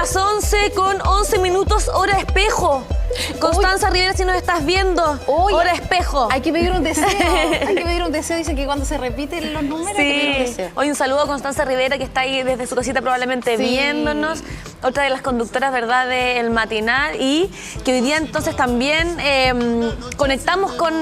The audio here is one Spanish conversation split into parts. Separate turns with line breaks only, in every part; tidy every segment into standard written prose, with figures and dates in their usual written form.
las 11:11, hora espejo. Constanza Rivera, si nos estás viendo, hora espejo.
Hay que pedir un deseo, hay que pedir un deseo. Dicen que cuando se repiten los números hay que pedir un deseo.
Hoy un saludo a Constanza Rivera, que está ahí desde su casita probablemente viéndonos. Otra de las conductoras, ¿verdad?, del matinal. Y que hoy día entonces también conectamos con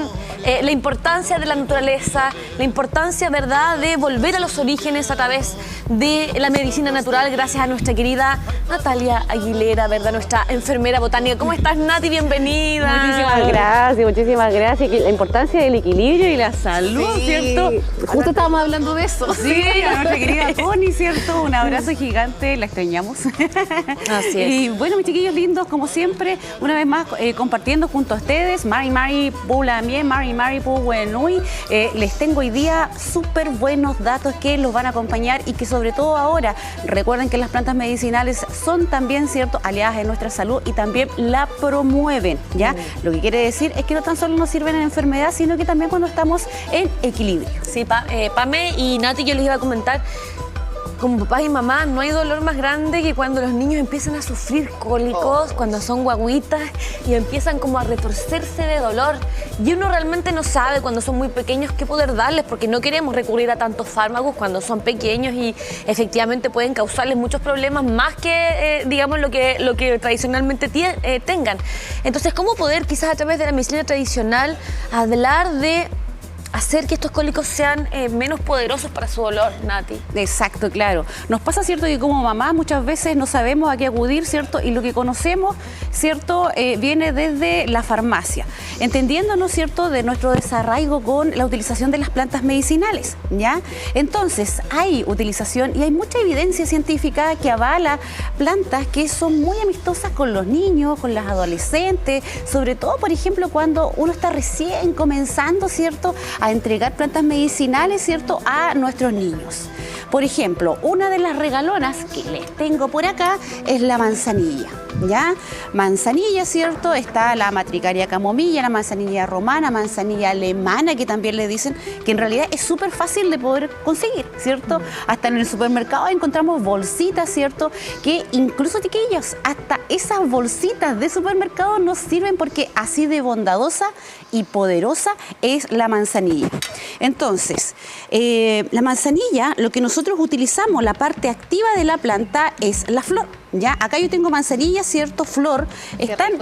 la importancia de la naturaleza, la importancia, ¿verdad?, de volver a los orígenes a través de la medicina natural, gracias a nuestra querida Natalia Aguilera, ¿verdad?, nuestra enfermera botánica. ¿Cómo estás, Nati? Bienvenida.
Muchísimas gracias. La importancia del equilibrio y la salud, ¿cierto?
Justo estábamos hablando de eso.
Sí, a nuestra querida Connie, ¿cierto? Un abrazo gigante, la extrañamos.
Así es.
Y bueno, mis chiquillos lindos, como siempre, una vez más compartiendo junto a ustedes, Mari Pulamien, Mari Puwenui. Les tengo hoy día súper buenos datos que los van a acompañar y que sobre todo ahora, recuerden que las plantas medicinales son también, ¿cierto?, aliadas de nuestra salud y también la promueven, ¿ya? Lo que quiere decir es que no tan solo nos sirven en enfermedad, sino que también cuando estamos en equilibrio.
Sí, Pame y Nati, yo les iba a comentar, como papás y mamás, no hay dolor más grande que cuando los niños empiezan a sufrir cólicos, cuando son guaguitas y empiezan como a retorcerse de dolor. Y uno realmente no sabe cuando son muy pequeños qué poder darles, porque no queremos recurrir a tantos fármacos cuando son pequeños y efectivamente pueden causarles muchos problemas más que, digamos, lo que tradicionalmente tengan. Entonces, ¿cómo poder quizás a través de la medicina tradicional hablar de hacer que estos cólicos sean menos poderosos para su dolor, Nati?
Exacto, claro. Nos pasa, ¿cierto?, que como mamá muchas veces no sabemos a qué acudir, ¿cierto? Y lo que conocemos, ¿cierto?, viene desde la farmacia, entendiéndonos, ¿cierto?, de nuestro desarraigo con la utilización de las plantas medicinales, ¿ya? Entonces, hay utilización y hay mucha evidencia científica que avala plantas que son muy amistosas con los niños, con las adolescentes, sobre todo, por ejemplo, cuando uno está recién comenzando, ¿cierto?, a entregar plantas medicinales, ¿cierto?, a nuestros niños. Por ejemplo, una de las regalonas que les tengo por acá es la manzanilla, ¿ya? Manzanilla, ¿cierto? Está la matricaria camomilla, la manzanilla romana, manzanilla alemana, que también le dicen, que en realidad es súper fácil de poder conseguir, ¿cierto? Hasta en el supermercado encontramos bolsitas, ¿cierto?, que incluso, chiquillos, hasta esas bolsitas de supermercado nos sirven porque así de bondadosa y poderosa es la manzanilla. Entonces, la manzanilla, lo que nosotros utilizamos, la parte activa de la planta es la flor. Ya, acá yo tengo manzanilla, ¿cierto? Flor,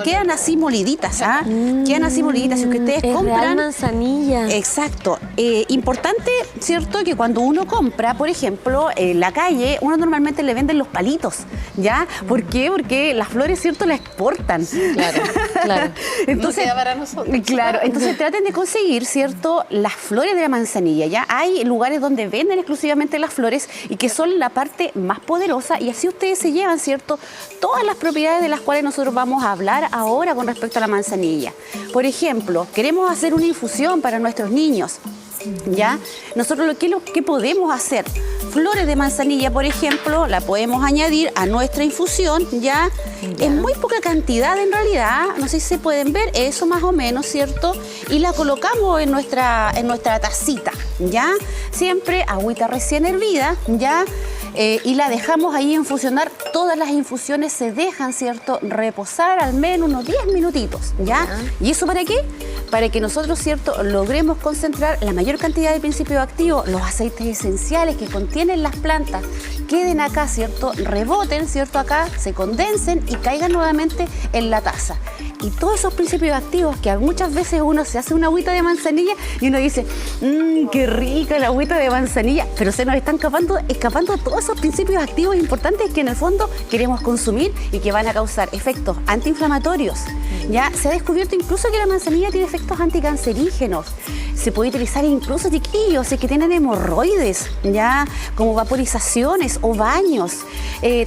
quedan así moliditas, ¿ah? Quedan así moliditas. Si ustedes compran
real manzanilla.
Exacto. Importante, ¿cierto?, que cuando uno compra, por ejemplo, en la calle, uno normalmente le venden los palitos, ¿ya? ¿Por qué? Porque las flores, ¿cierto?, las exportan.
Claro.
Entonces, no queda para nosotros.
Claro, entonces traten de conseguir, ¿cierto?, las flores de la manzanilla, ¿ya? Hay lugares donde venden exclusivamente las flores y que son la parte más poderosa y así ustedes se llevan, ¿cierto?, todas las propiedades de las cuales nosotros vamos a hablar ahora con respecto a la manzanilla. Por ejemplo, queremos hacer una infusión para nuestros niños, ¿ya? Nosotros lo que podemos hacer, flores de manzanilla, por ejemplo, la podemos añadir a nuestra infusión, ¿ya? En muy poca cantidad en realidad, no sé si se pueden ver, eso más o menos, ¿cierto? Y la colocamos en nuestra tacita, ¿ya? Siempre agüita recién hervida, ¿ya? Y la dejamos ahí infusionar. Todas las infusiones se dejan, ¿cierto?, reposar al menos unos 10 minutitos, ¿ya? ¿Y eso para qué? Para que nosotros, ¿cierto?, logremos concentrar la mayor cantidad de principios activos, los aceites esenciales que contienen las plantas, queden acá, ¿cierto?, reboten, ¿cierto?, acá, se condensen y caigan nuevamente en la taza. Y todos esos principios activos que muchas veces uno se hace una agüita de manzanilla y uno dice, qué rica la agüita de manzanilla, pero se nos están escapando todos esos principios activos importantes que en el fondo queremos consumir y que van a causar efectos antiinflamatorios. Ya se ha descubierto incluso que la manzanilla tiene efectos anticancerígenos. Se puede utilizar incluso, chiquillos, si es que tienen hemorroides, ya, como vaporizaciones o baños.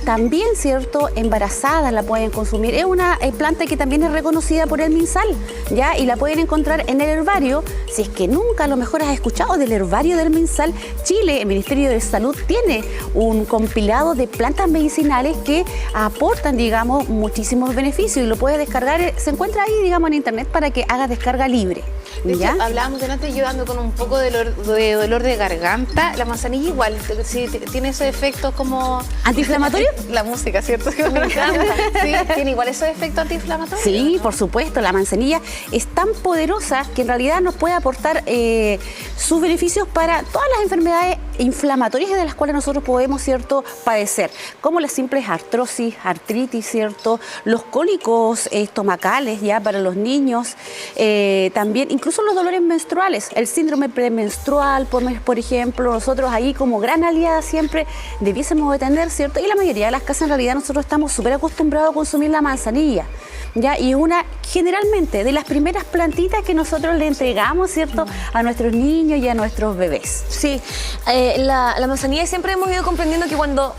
También, ¿cierto?, embarazadas la pueden consumir. Es una planta que también es reconocida por el MinSal, ¿ya? Y la pueden encontrar en el herbario. Si es que nunca a lo mejor has escuchado del herbario del MinSal, Chile, el Ministerio de Salud, tiene un compilado de plantas medicinales que aportan, digamos, muchísimos beneficios y lo puedes descargar, se encuentra ahí, digamos, en internet para que hagas descarga libre.
De hecho,
¿Ya?
hablábamos delante, yo ando con un poco de dolor de garganta. La manzanilla igual, sí, tiene esos efectos como...
¿Antiinflamatorio?
La música, ¿cierto? Me encanta. Sí, tiene igual esos efectos antiinflamatorios.
Sí,
¿no?
por supuesto, la manzanilla es tan poderosa que en realidad nos puede aportar sus beneficios para todas las enfermedades inflamatorias de las cuales nosotros podemos, ¿cierto?, padecer, como las simples artrosis, artritis, ¿cierto?, los cólicos estomacales, ya para los niños, también incluso los dolores menstruales, el síndrome premenstrual, por ejemplo, nosotros ahí como gran aliada siempre debiésemos de tener, ¿cierto?, y la mayoría de las casas en realidad nosotros estamos súper acostumbrados a consumir la manzanilla, ¿ya? Y una generalmente de las primeras plantitas que nosotros le entregamos, ¿cierto?, a nuestros niños y a nuestros bebés.
Sí, la manzanilla siempre hemos ido comprendiendo que cuando,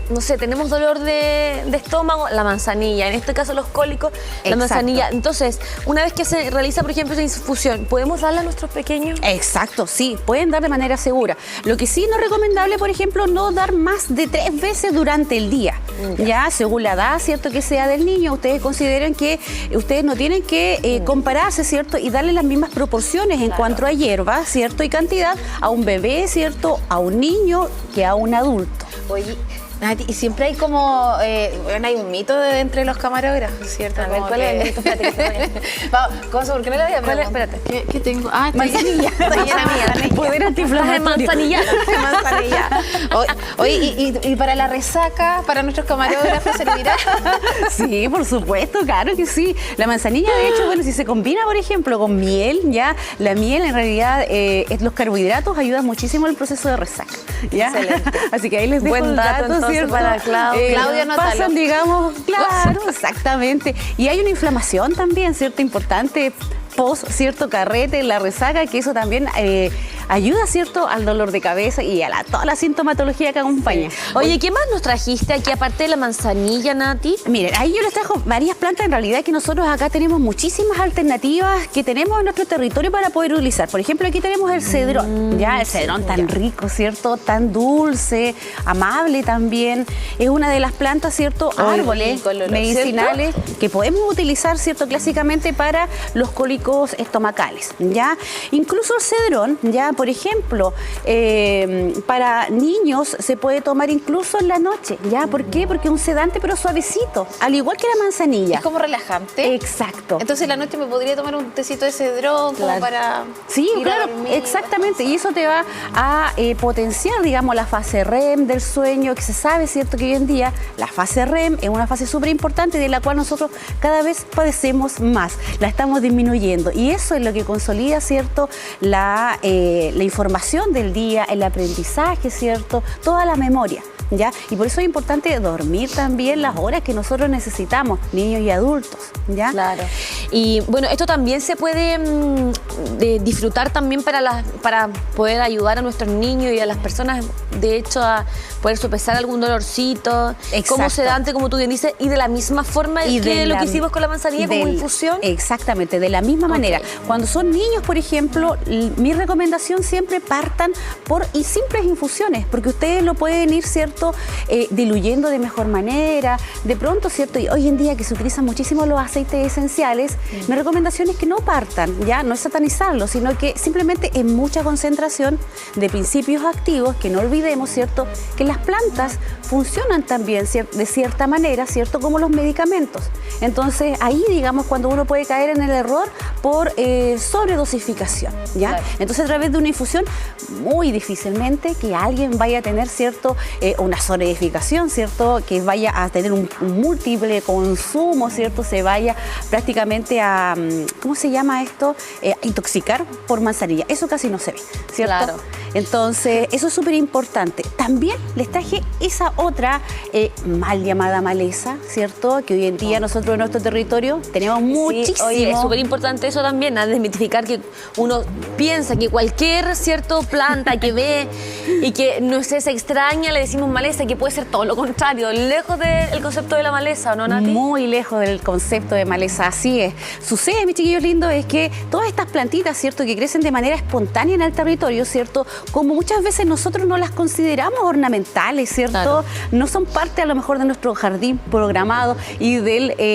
no sé, tenemos dolor de estómago, la manzanilla, en este caso los cólicos, la
Exacto.
manzanilla. Entonces, una vez que se realiza, por ejemplo, esa infusión, ¿podemos darla a nuestros pequeños?
Exacto, sí, pueden dar de manera segura. Lo que sí no es recomendable, por ejemplo, no dar más de 3 veces durante el día. Ya, según la edad, ¿cierto?, que sea del niño, ustedes consideren que ustedes no tienen que compararse, ¿cierto?, y darle las mismas proporciones en cuanto a hierba, ¿cierto?, y cantidad a un bebé, ¿cierto?, a un niño que a un adulto.
Oye, Nati, y siempre hay como, bueno, hay un mito entre los camarógrafos, ¿cierto?
A ver, ¿cuál es el mito? Espérate, que se pone.
Vamos, ¿cómo? ¿Por qué no la voy a
¿Cuál es?
preguntar?
Espérate.
¿Qué tengo? Ah,
Manzanilla.
Estoy llena mía.
Poder antiinflamatorio.
Manzanilla.
Manzanilla. Oye, y para la resaca, para nuestros camarógrafos, ¿servirá?
Sí, por supuesto, claro que sí. La manzanilla, de hecho, bueno, si se combina, por ejemplo, con miel, ya, la miel en realidad, los carbohidratos ayudan muchísimo al proceso de resaca. ¿Ya?
Excelente.
Así que ahí les dejo
Buen
el
dato, entonces,
¿cierto?
para Claudia.
Claudia, anótalo.
pasan, digamos, claro, exactamente. Y hay una inflamación también, ¿cierto? Importante post, ¿cierto?, carrete, la resaca, que eso también ayuda, ¿cierto?, al dolor de cabeza y a toda la sintomatología que acompaña.
Oye, ¿qué más nos trajiste aquí aparte de la manzanilla, Nati?
Miren, ahí yo les trajo varias plantas, en realidad que nosotros acá tenemos muchísimas alternativas que tenemos en nuestro territorio para poder utilizar. Por ejemplo, aquí tenemos el cedrón, ya, el cedrón tan rico, ¿cierto?, tan dulce, amable también. Es una de las plantas, ¿cierto?, árboles
rico el olor,
medicinales que podemos utilizar, ¿cierto?, clásicamente para los cólicos estomacales, ¿ya? Incluso el cedrón, ya, por ejemplo, para niños se puede tomar incluso en la noche, ¿ya? ¿Por qué? Porque es un sedante pero suavecito, al igual que la manzanilla.
Es como relajante.
Exacto.
Entonces, la noche me podría tomar un tecito de cedrón como
Claro.
para
Sí,
ir a
claro,
dormir.
exactamente. Y eso te va a potenciar, digamos, la fase REM del sueño, que se sabe, ¿cierto?, que hoy en día la fase REM es una fase súper importante de la cual nosotros cada vez padecemos más, la estamos disminuyendo. Y eso es lo que consolida, ¿cierto?, la información del día, el aprendizaje, ¿cierto?, toda la memoria, ¿ya? Y por eso es importante dormir también las horas que nosotros necesitamos, niños y adultos, ¿ya?
Claro. Y bueno, esto también se puede disfrutar también para poder ayudar a nuestros niños y a las personas, de hecho, a poder sopesar algún dolorcito,
Exacto.
como sedante, como tú bien dices, y de la misma forma
Y
que
de
lo
la-
que hicimos con la manzanilla como infusión.
Exactamente, de la misma manera. Cuando son niños, por ejemplo, mi recomendación siempre partan por simples infusiones, porque ustedes lo pueden ir, ¿cierto?, diluyendo de mejor manera. De pronto, ¿cierto?, y hoy en día que se utilizan muchísimo los aceites esenciales, mi recomendación es que no partan, ya, no es satanizarlo, sino que simplemente en mucha concentración de principios activos, que no olvidemos, ¿cierto?, que las plantas funcionan también de cierta manera, ¿cierto?, como los medicamentos. Entonces, ahí, digamos, cuando uno puede caer en el error por sobredosificación, ¿ya?
Claro.
Entonces, a través de una infusión, muy difícilmente que alguien vaya a tener, ¿cierto?, una sobredosificación, ¿cierto?, que vaya a tener un múltiple consumo, ¿cierto?, se vaya prácticamente a, ¿cómo se llama esto?, intoxicar por manzanilla. Eso casi no se ve, ¿cierto?
Claro.
Entonces, eso es súper importante. También les traje esa otra mal llamada maleza, ¿cierto? Que hoy en día nosotros en nuestro territorio tenemos muchísimo.
Sí, oye, es súper importante eso también, a desmitificar que uno piensa que cualquier cierto planta que ve y que no sé, se extraña, le decimos maleza, que puede ser todo lo contrario, lejos del concepto de la maleza, ¿o no, Nati?
Muy lejos del concepto de maleza, así es. Sucede, mis chiquillos lindos, es que todas estas plantitas, ¿cierto?, que crecen de manera espontánea en el territorio, ¿cierto?, como muchas veces nosotros no las consideramos ornamentales, ¿cierto? Claro. No son parte a lo mejor de nuestro jardín programado y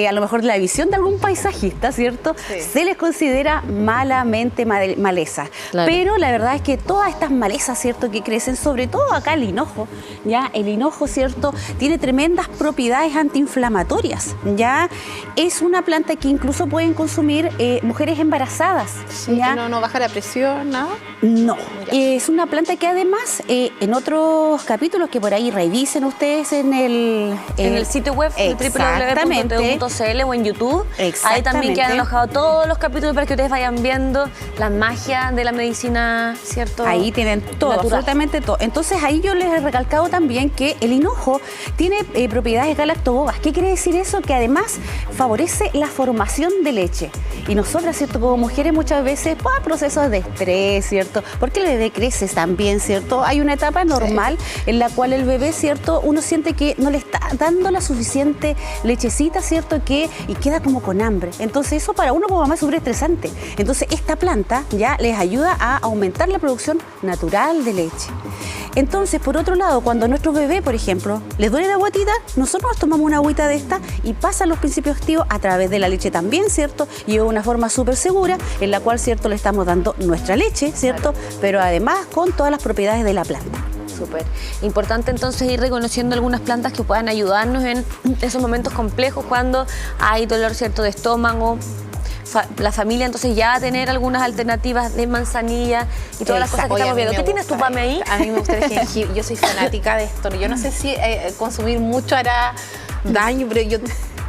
a lo mejor de la visión de algún paisajista, ¿cierto? Sí. Se les considera malamente maleza. Claro. Pero la verdad es que todas estas malezas, ¿cierto?, que crecen, sobre todo acá el hinojo, ¿ya? El hinojo, ¿cierto?, tiene tremendas propiedades antiinflamatorias, ¿ya? Es una planta que incluso pueden consumir mujeres embarazadas.
Sí, ¿ya? No baja la presión, ¿no?
No. Es una planta que además, en otros capítulos que por ahí revisen ustedes en el
sitio web www.teu.cl o en YouTube, ahí también quedan alojados todos los capítulos para que ustedes vayan viendo la magia de la medicina, ¿cierto?
Ahí tienen todo, natural. Absolutamente todo. Entonces ahí yo les he recalcado también que el hinojo tiene propiedades galactobobas. ¿Qué quiere decir eso? Que además favorece la formación de leche. Y nosotras, ¿cierto?, como mujeres muchas veces, por procesos de estrés, ¿cierto? Porque el bebé crece también, ¿cierto? Hay una etapa normal en la cual el bebé, ¿cierto?, uno siente que no le está dando la suficiente lechecita, ¿cierto?, y queda como con hambre. Entonces eso para uno como mamá es súper estresante. Entonces esta planta ya les ayuda a aumentar la producción natural de leche. Entonces, por otro lado, cuando a nuestro bebé, por ejemplo, les duele la guatita, nosotros nos tomamos una agüita de esta y pasan los principios activos a través de la leche también, ¿cierto? Y de una forma súper segura, en la cual, ¿cierto?, le estamos dando nuestra leche, ¿cierto? Claro. Pero además con todas las propiedades de la planta.
Súper. Importante entonces ir reconociendo algunas plantas que puedan ayudarnos en esos momentos complejos cuando hay dolor, ¿cierto?, de estómago. La familia entonces ya va a tener algunas alternativas de manzanilla y todas las cosas que estamos viendo. ¿Qué tienes tú, Pame, ahí?
A mí me gusta el jengibre. Yo soy fanática de esto. Yo no sé si consumir mucho hará daño, pero yo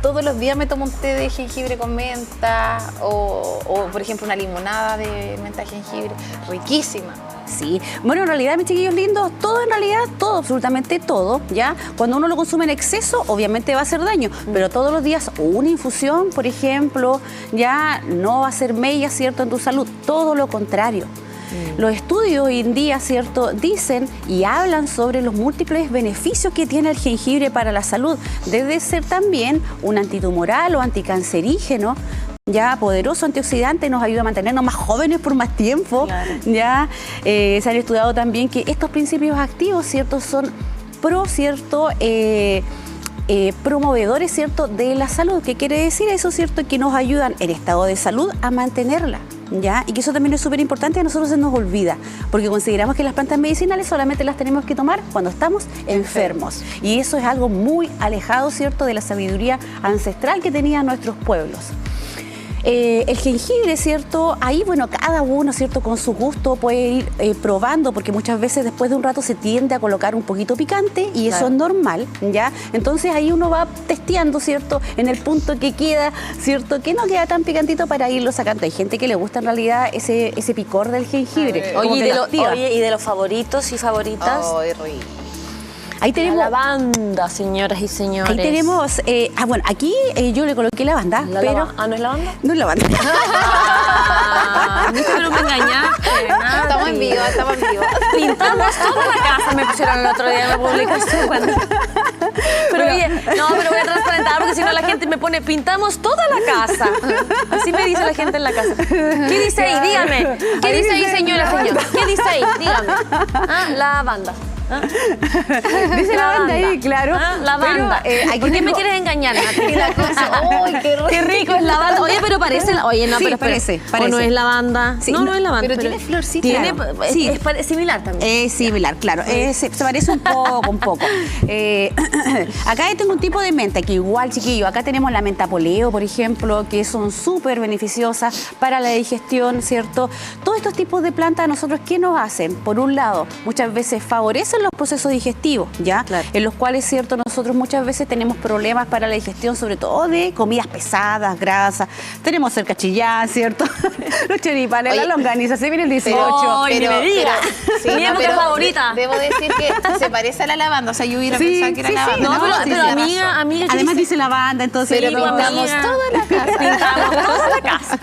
todos los días me tomo un té de jengibre con menta o por ejemplo, una limonada de menta de jengibre. Riquísima.
Sí, bueno, en realidad, mis chiquillos lindos, todo en realidad, todo, absolutamente todo, ¿ya? Cuando uno lo consume en exceso, obviamente va a hacer daño, pero todos los días una infusión, por ejemplo, ya no va a ser mella, ¿cierto?, en tu salud, todo lo contrario. Los estudios hoy en día, ¿cierto?, dicen y hablan sobre los múltiples beneficios que tiene el jengibre para la salud, desde ser también un antitumoral o anticancerígeno, ya poderoso antioxidante, nos ayuda a mantenernos más jóvenes por más tiempo. Claro. Ya se han estudiado también que estos principios activos, ¿cierto?, son ¿cierto?, promovedores, ¿cierto?, de la salud. ¿Qué quiere decir eso, cierto? Que nos ayudan en estado de salud a mantenerla, ¿ya? Y que eso también es súper importante, a nosotros se nos olvida, porque consideramos que las plantas medicinales solamente las tenemos que tomar cuando estamos enfermos. Y eso es algo muy alejado, ¿cierto?, de la sabiduría ancestral que tenían nuestros pueblos. El jengibre, ¿cierto? Ahí, bueno, cada uno, ¿cierto?, con su gusto puede ir probando, porque muchas veces después de un rato se tiende a colocar un poquito picante y eso es normal, ¿ya? Entonces ahí uno va testeando, ¿cierto?, en el punto que queda, ¿cierto?, que no queda tan picantito para irlo sacando. Hay gente que le gusta en realidad ese picor del jengibre.
Oye, ¿y de los favoritos y favoritas?
Ay, rico.
Ahí tenemos
la lavanda, señoras y señores.
Ahí tenemos, bueno, aquí yo le coloqué lavanda, pero...
¿No es lavanda?
No es lavanda.
Pero me engañaste.
Estamos en vivo.
Pintamos toda la casa, me pusieron el otro día en la publicación. Pero oye, no, pero voy a transparentar porque si no la gente me pone, pintamos toda la casa. Así me dice la gente en la casa. ¿Qué dice ahí? Dígame. ¿Qué dice ahí, señora? ¿Qué dice ahí? Dígame. Lavanda.
Dice la banda ahí, claro.
La banda. ¿Por qué me quieres engañar, Nati? La cosa. ¡Uy, qué rico es la banda! Oye, pero parece. Oye, no,
sí,
pero
parece.
¿O no es lavanda?
Sí,
no es lavanda.
Pero tiene florcita.
Tiene,
claro.
Sí, es similar también.
Es similar, claro. Se parece un poco. Acá tengo un tipo de menta que igual, chiquillo, acá tenemos la menta poleo, por ejemplo, que son súper beneficiosas para la digestión, ¿cierto? Todos estos tipos de plantas, nosotros, ¿qué nos hacen? Por un lado, muchas veces favorecen favorecen los procesos digestivos, ¿ya?
Claro.
En los cuales, ¿cierto? Nosotros muchas veces tenemos problemas para la digestión, sobre todo de comidas pesadas, grasas. Tenemos cerca Chillán, ¿cierto? Los choripanes,
Oye,
la longaniza, se viene el 18.
Ay, ni me diga. Mi época favorita.
Debo decir que se parece a la lavanda, o sea, yo hubiera pensado que era lavanda.
No, pero
sí, tiene
amiga,
Además
¿qué
dice lavanda, entonces...
Pero
pues,
pintamos
amiga.
toda la casa.
Pintamos toda la casa.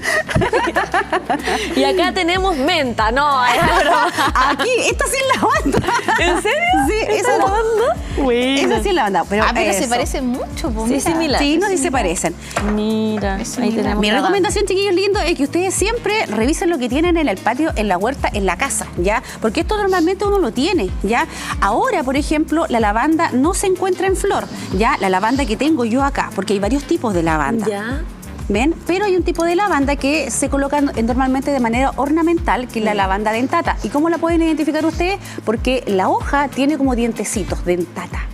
Y acá tenemos menta, no, es broma.
Aquí, esta sí es lavanda.
¿En serio?
Sí, esa
lavanda?
Esa sí es lavanda. Pero,
Pero se
eso.
parecen mucho, pues,
Sí,
mira.
similar.
Sí, no, sí se parecen.
Mira, ahí
similar.
tenemos
Mi
lavanda.
recomendación, chiquillos lindos, es que ustedes siempre revisen lo que tienen en el patio, en la huerta, en la casa, ¿ya? Porque esto normalmente uno lo tiene, ¿ya? Ahora, por ejemplo, la lavanda no se encuentra en flor, ¿ya? La lavanda que tengo yo acá, porque hay varios tipos de lavanda.
Ya.
¿Ven? Pero hay un tipo de lavanda que se coloca normalmente de manera ornamental, que es la lavanda dentata. ¿Y cómo la pueden identificar ustedes? Porque la hoja tiene como dientecitos, dentata.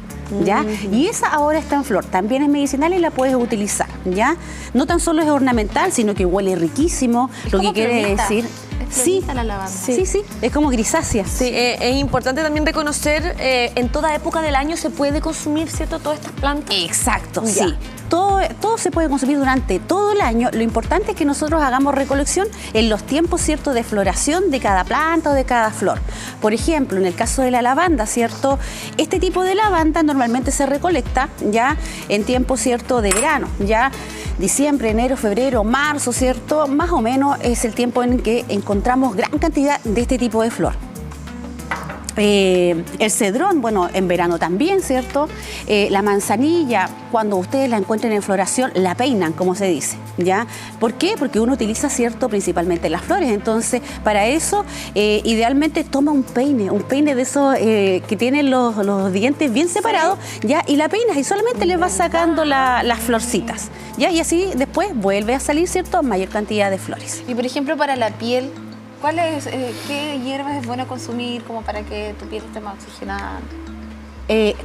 ¿Ya? Y esa ahora está en flor, también es medicinal y la puedes utilizar, ¿ya? No tan solo es ornamental, sino que huele riquísimo, lo que
como
quiere
florita.
decir...
Es florita la lavanda.
Sí, sí, es como grisácea.
Sí, es importante también reconocer, en toda época del año se puede consumir, ¿cierto? Todas estas plantas.
Exacto,
Ya.
sí. Todo se puede consumir durante todo el año. Lo importante es que nosotros hagamos recolección en los tiempos, ¿cierto?, de floración de cada planta o de cada flor. Por ejemplo, en el caso de la lavanda, ¿cierto? Este tipo de lavanda normalmente se recolecta ya en tiempo, ¿cierto?, de verano, ya diciembre, enero, febrero, marzo, ¿cierto? Más o menos es el tiempo en que encontramos gran cantidad de este tipo de flor. El cedrón, bueno, en verano también, ¿cierto? La manzanilla, cuando ustedes la encuentren en floración, la peinan, como se dice, ¿ya? ¿Por qué? Porque uno utiliza, ¿cierto?, principalmente las flores. Entonces, para eso, idealmente toma un peine de esos que tienen los dientes bien separados, ¿ya? Y la peinas y solamente le vas sacando las florcitas, ¿ya? Y así después vuelve a salir, ¿cierto?, mayor cantidad de flores.
Y por ejemplo, para la piel, ¿qué hierbas es bueno consumir como para que tu piel esté más oxigenada?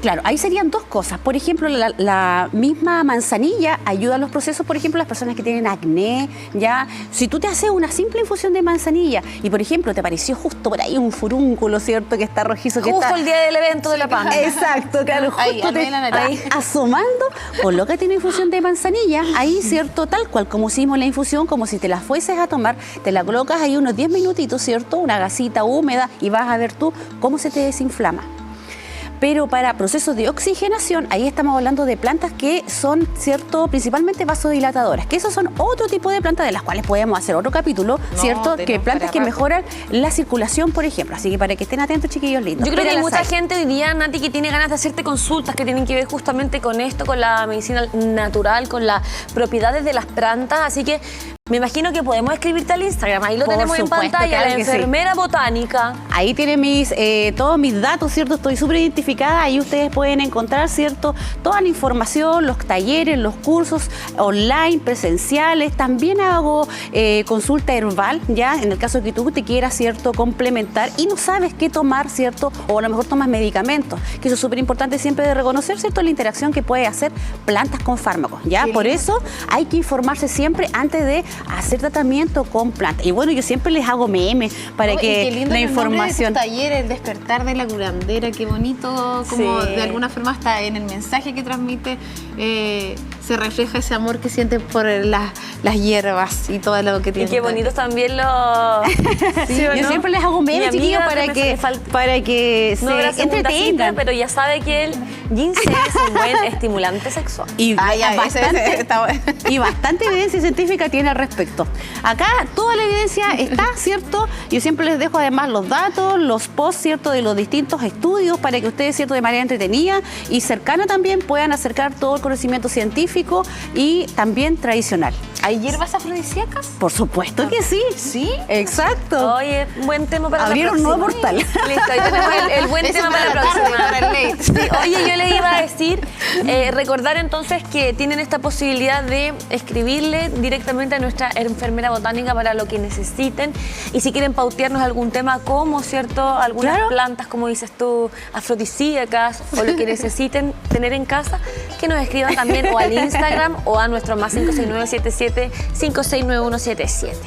Claro, ahí serían dos cosas. Por ejemplo, la misma manzanilla ayuda a los procesos, por ejemplo, las personas que tienen acné, ya. Si tú te haces una simple infusión de manzanilla y, por ejemplo, te apareció justo por ahí un furúnculo, ¿cierto?, que está rojizo, que
Justo
está...
el día del evento de la pan.
Exacto, claro,
Ahí,
justo
al medio de la nariz.
ahí asomando, colócate una infusión de manzanilla, ahí, ¿cierto?, tal cual como hicimos la infusión, como si te la fueses a tomar, te la colocas ahí unos 10 minutitos, ¿cierto?, una gasita húmeda y vas a ver tú cómo se te desinflama. Pero para procesos de oxigenación, ahí estamos hablando de plantas que son, ¿cierto?, principalmente vasodilatadoras, que esos son otro tipo de plantas de las cuales podemos hacer otro capítulo, ¿cierto?, que
tenemos
plantas
para
que
rato.
mejoran la circulación, por ejemplo. Así que para que estén atentos, chiquillos lindos.
Yo creo que hay
Pero las
mucha gente hoy día, Nati, que tiene ganas de hacerte consultas que tienen que ver justamente con esto, con la medicina natural, con las propiedades de las plantas. Así que me imagino que podemos escribirte al Instagram. Ahí lo
Por
tenemos en
supuesto,
pantalla,
claro
la
que sí.
enfermera botánica.
Ahí tienen todos mis datos, ¿cierto? Estoy súper identificada. Ahí ustedes pueden encontrar, ¿cierto?, toda la información, los talleres, los cursos online, presenciales. También hago consulta herbal, ¿ya? En el caso de que tú te quieras, ¿cierto?, complementar y no sabes qué tomar, ¿cierto? O a lo mejor tomas medicamentos, que eso es súper importante siempre de reconocer, ¿cierto?, la interacción que puede hacer plantas con fármacos, ¿ya? Por eso hay que informarse siempre antes de hacer tratamiento con plantas. Y bueno, yo siempre les hago memes para
Oh, y
que
qué lindo
la
el nombre
información...
de tus talleres, el despertar de la curandera, qué bonito, como
Sí.
de alguna forma hasta en el mensaje que transmite se refleja ese amor que sientes por las hierbas y todo lo que
Y
tiene.
qué bonitos también los... ¿Sí o
Yo
no?
siempre les hago memes,
Mi
chiquillos,
amiga
para
siempre
que,
le falta-
para que
No habrá
se
segunda cita,
entretengan.
pero ya sabe que el ginseng es un buen estimulante sexual.
Y
Ah, ya, ese está bueno.
y bastante evidencia científica tiene al respecto. Acá toda la evidencia está, ¿cierto? Yo siempre les dejo además los datos, los posts, ¿cierto?, de los distintos estudios para que ustedes, ¿cierto?, de manera entretenida y cercana también puedan acercar todo el conocimiento científico y también tradicional.
¿Hay hierbas afrodisíacas?
Por supuesto que sí.
¿Sí?
Exacto.
Oye, buen tema para
Abrieron
la
un nuevo
próxima.
portal.
Listo, ahí tenemos el buen
Ese
tema para la
para la tarde,
próxima.
para el late.
Sí, oye, yo les iba a decir, recordar entonces que tienen esta posibilidad de escribirle directamente a nuestra enfermera botánica para lo que necesiten. Y si quieren pautearnos algún tema como, ¿cierto?, algunas
Claro.
plantas, como dices tú, afrodisíacas o lo que necesiten tener en casa, que nos escriban también o al Instagram o a nuestro +56977 569177.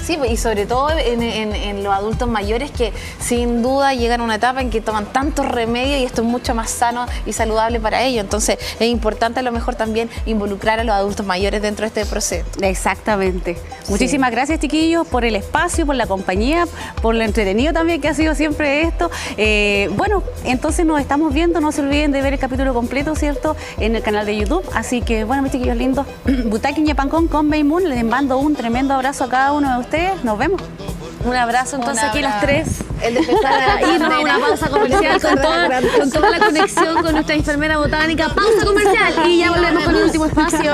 Sí, y sobre todo en los adultos mayores que sin duda llegan a una etapa en que toman tantos remedios y esto es mucho más sano y saludable para ellos. Entonces es importante a lo mejor también involucrar a los adultos mayores dentro de este proceso.
Exactamente. Muchísimas gracias, chiquillos, por el espacio, por la compañía, por lo entretenido también que ha sido siempre esto. Bueno, entonces nos estamos viendo, no se olviden de ver el capítulo completo, ¿cierto?, en el canal de YouTube. Así que, bueno, mis chiquillos lindos, Butaki Ñepancón con Beimun, les mando un tremendo abrazo a cada uno de ustedes. Nos vemos.
Un abrazo entonces aquí las tres.
El despertar de la
Irnos a una pausa comercial con toda la conexión con nuestra enfermera botánica. Pausa comercial y ya volvemos con el último espacio.